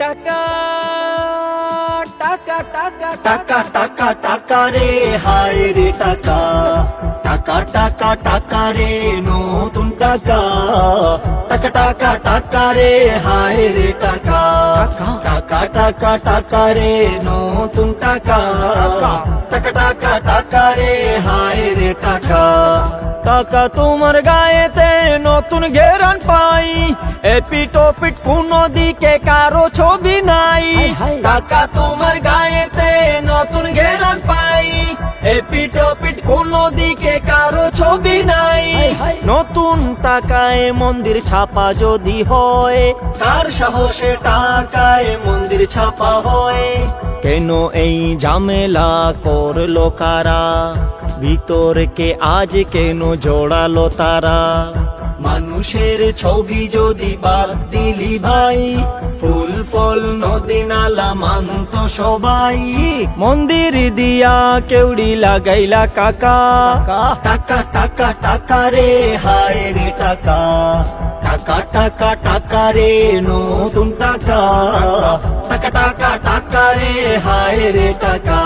টাকা টাকা টাকা টাকা টাকা টাকা রে হায় রে টাকা টাকা টাকা টাকা রে নতুন টাকা টাকা টাকা টাকা রে হায় রে টাকা টাকা টাকা টাকা রে নতুন টাকা টাকা টাকা টাকা রে হায় রে টাকা টাকা তোমার গায়েতে নতুন ঘেরান পাই এপিটোপিট কোনো দিকে কারো ছবি নাই টাকা তোমার গায়েতে নতুন ঘেরান পাই এপিটোপিট কোনো দিকে কারো ছবি নাই নতুন টাকায় মন্দির ছাপা যদি হয় কার সাহসে টাকায় মন্দির ছাপা হয় কেন এই ঝামেলা করলো কারা ভিতরকে আজ কেন জোড়ালো তারা মানুষের ছবি যদি বাদ দিলি ভাই ফুল ফল নদী নালা মানত সবাই মন্দির দিয়া কেউড়ি লাগাইলা কাকা টাকা টাকা টাকা রে হায় রে টাকা টাকা টাকা টাকা রে নতুন টাকা টাকা টাকা টাকা রে হায় রে টাকা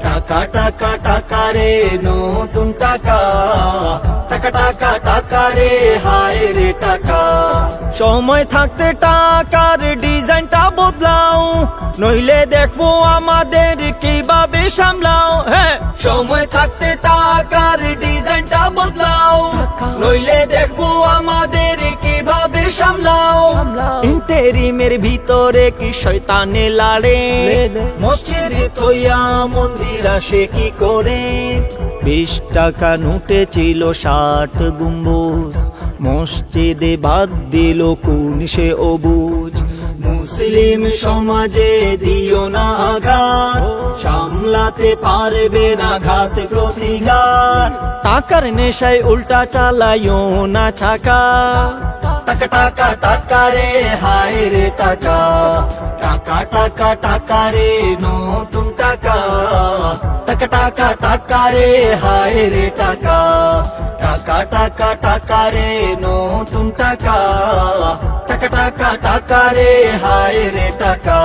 টাকা টাকা টাকা রে নতুন টাকা টাকা টাকা টাকা রে হায় রে টাকা সময় থাকতে টাকার ডিজাইনটা বদলাও নইলে দেখবো আমাদের কিভাবে সামলাও হ্যাঁ সময় থাকতে টাকার ডিজাইনটা বদলাও নইলে দেখবো আমাদের কিভাবে সামলাও ইন্টেরিমের ভিতরে কি শয়তানে লাড়ে মসজিদে থইয়া মন্দির আসে কি করে 20 টাকা নোটে ছিল 60 গম্বুজ মসজিদে বাদ দিল কোন সে অবুজ মুসলিম সমাজে দিও না আঘাত সামলাতে পারবে না ঘাত প্রতিঘাত টাকার নেশায় উল্টা চালাইও না ছাকা টাকা টাকা টাকা রে হায় রে টাকা টাকা টাকা টাকা রে নতুন টাকা টাকা টাকা টাকা রে হায় রে টাকা টাকা টাকা টাকা রে নতুন টাকা টাকা টাকা টাকা রে হায় রে টাকা